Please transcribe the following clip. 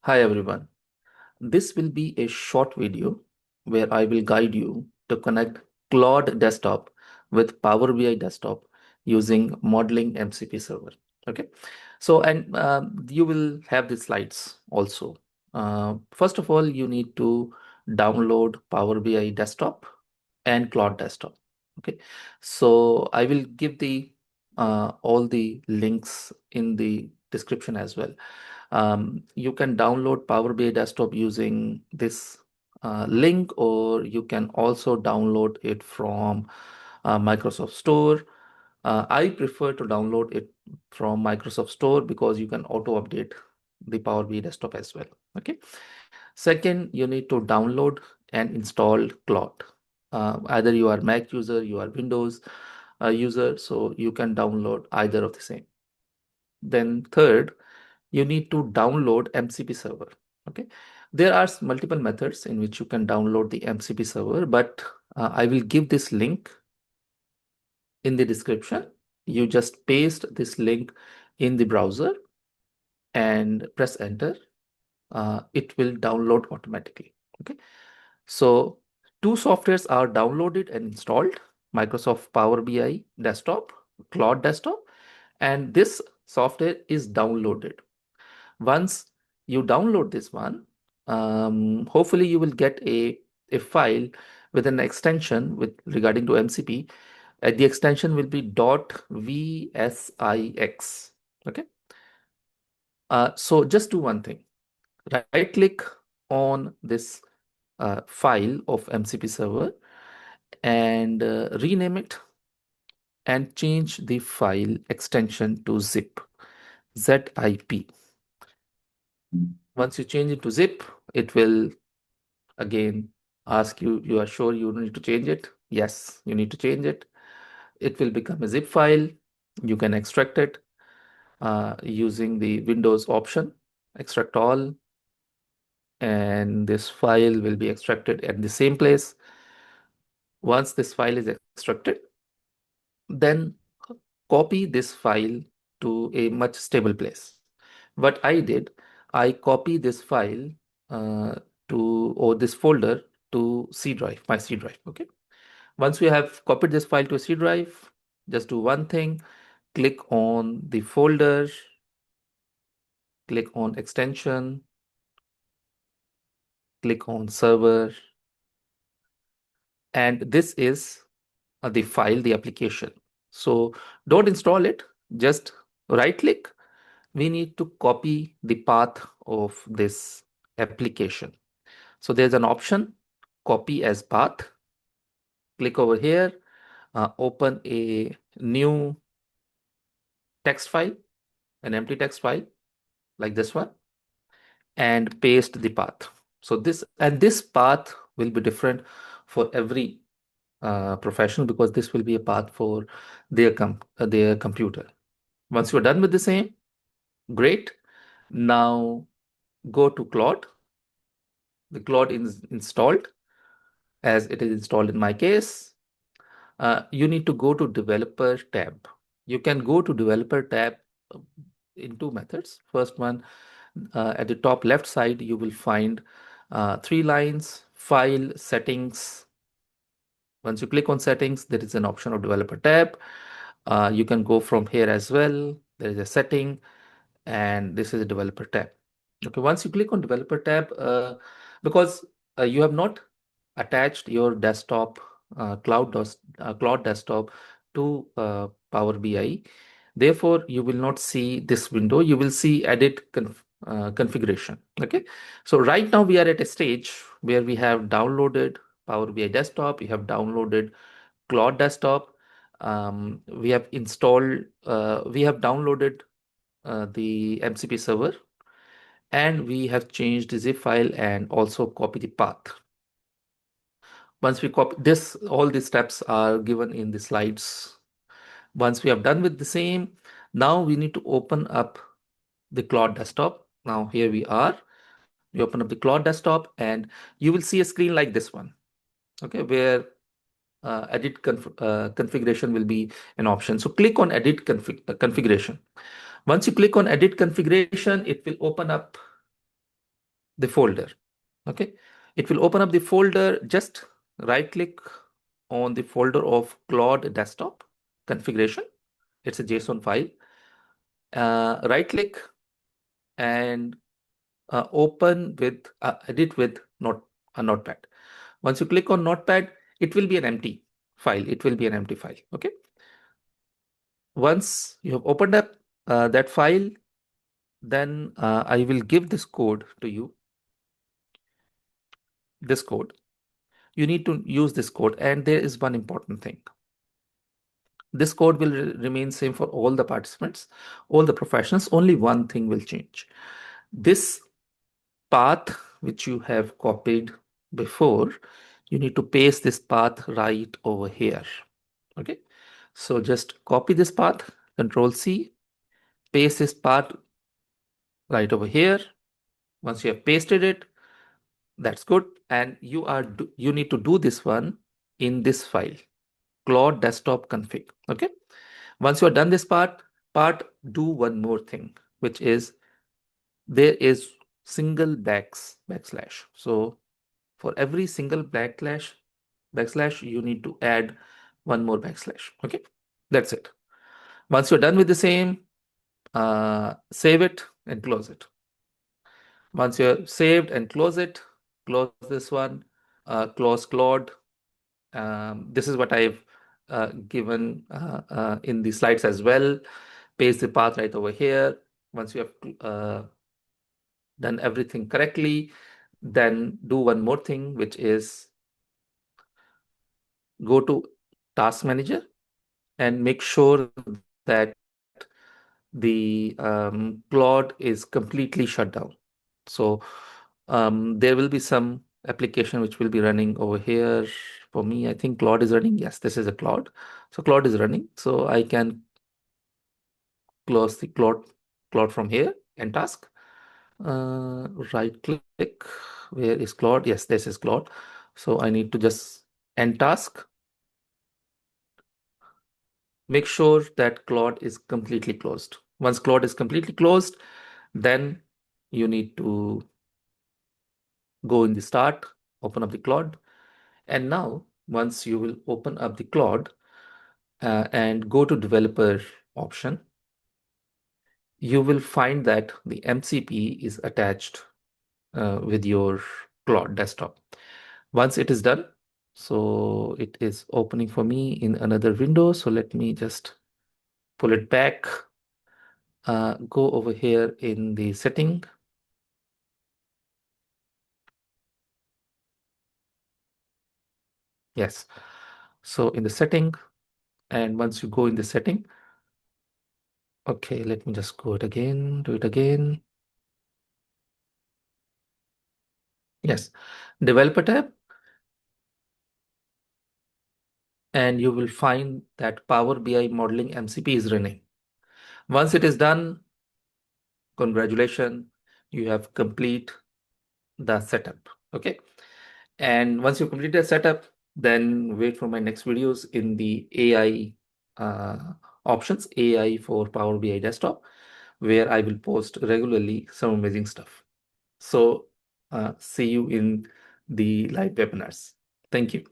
Hi everyone. This will be a short video where I will guide you to connect Claude Desktop with Power BI Desktop using modeling MCP server. Okay. So, and you will have the slides also. First of all, you need to download Power BI Desktop and Claude Desktop. Okay. So I will give the all the links in the description as well. You can download Power BI Desktop using this link, or you can also download it from Microsoft Store. I prefer to download it from Microsoft Store because you can auto update the Power BI Desktop as well. Okay. Second, you need to download and install Claude. Either you are Mac user, you are Windows user, so you can download either of the same. Then third, you need to download MCP server. Okay, there are multiple methods in which you can download the MCP server, but I will give this link in the description. You just paste this link in the browser and press enter. It will download automatically. Okay, so two softwares are downloaded and installed: Microsoft Power BI Desktop, Claude Desktop, and this software is downloaded. Once you download this one, hopefully you will get a file with an extension with regarding to MCP. The extension will be .vsix. Okay. So just do one thing. Right click on this file of MCP server and rename it and change the file extension to zip. ZIP. Once you change it to zip, it will again ask you, you are sure you need to change it? Yes, you need to change it. It will become a zip file. You can extract it using the Windows option, extract all, and this file will be extracted at the same place. Once this file is extracted, then copy this file to a much stable place. What I did, I copy this file uh, or this folder to C drive, my C drive. Okay. Once we have copied this file to a C drive, just do one thing, click on the folder, click on extension, click on server, and this is the file, the application. So don't install it, just right click. We need to copy the path of this application. So there's an option, copy as path. Click over here, open a new text file, an empty text file like this one, and paste the path. So this path will be different for every professional because this will be a path for their computer. Once you're done with the same, great. Now go to Claude. The Claude is installed as it is installed in my case. You need to go to developer tab. You can go to developer tab uh, in two methods. First one, at the top left side, you will find three lines, file, settings. Once you click on settings, there is an option of developer tab. You can go from here as well. There is a setting, and this is a developer tab. Okay, once you click on developer tab, because you have not attached your desktop, Cloud Desktop to Power BI, therefore you will not see this window. You will see edit configuration. Okay, so right now we are at a stage where we have downloaded Power BI Desktop. We have downloaded Claude Desktop. We have installed. We have downloaded the MCP server, and we have changed the zip file and also copy the path. Once we copy this, all these steps are given in the slides. Once we have done with the same, now we need to open up the Claude Desktop. Now here we are. We open up the Claude Desktop and you will see a screen like this one, okay, where edit configuration will be an option. So click on edit configuration. Once you click on edit configuration, it will open up the folder. Okay, it will open up the folder. Just right click on the folder of Claude Desktop configuration. It's a JSON file. Right click and open with edit with Notepad. Once you click on Notepad, it will be an empty file. It will be an empty file. Okay. Once you have opened up that file, then I will give this code to you. This code. You need to use this code, and there is one important thing. This code will remain same for all the participants, all the professionals. Only one thing will change. This path which you have copied before, you need to paste this path right over here. Okay, so just copy this path, Control C, paste this path right over here. Once you have pasted it, that's good. And you need to do this one in this file, Claude Desktop config. Okay, once you are done this part, do one more thing, which is there is single backslash. So for every single backslash, you need to add one more backslash. Okay, that's it. Once you're done with the same, save it and close it. Once you're saved and close it, close this one, close Claude. This is what I've given in the slides as well. Paste the path right over here. Once you have done everything correctly, then do one more thing, which is go to Task Manager and make sure that the Claude is completely shut down. So there will be some application which will be running over here. For me, I think Claude is running. Yes, this is a Claude. So Claude is running. So I can close the Claude from here and task. Right click. Where is Claude? Yes, this is Claude. So I need to just end task. Make sure that Claude is completely closed. Once Claude is completely closed, then you need to go in the start, open up the Claude. And now, once you will open up the Claude and go to developer option, you will find that the MCP is attached with your Claude desktop. Once it is done, so it is opening for me in another window. So let me just pull it back. Go over here in the setting. Yes. So in the setting, and once you go in the setting, okay, let me just do it again. Yes, developer tab, and you will find that Power BI modeling MCP is running. Once it is done, congratulations, you have complete the setup. Okay. And once you complete the setup, then wait for my next videos in the AI options, AI for Power BI desktop, where I will post regularly some amazing stuff. So see you in the live webinars. Thank you.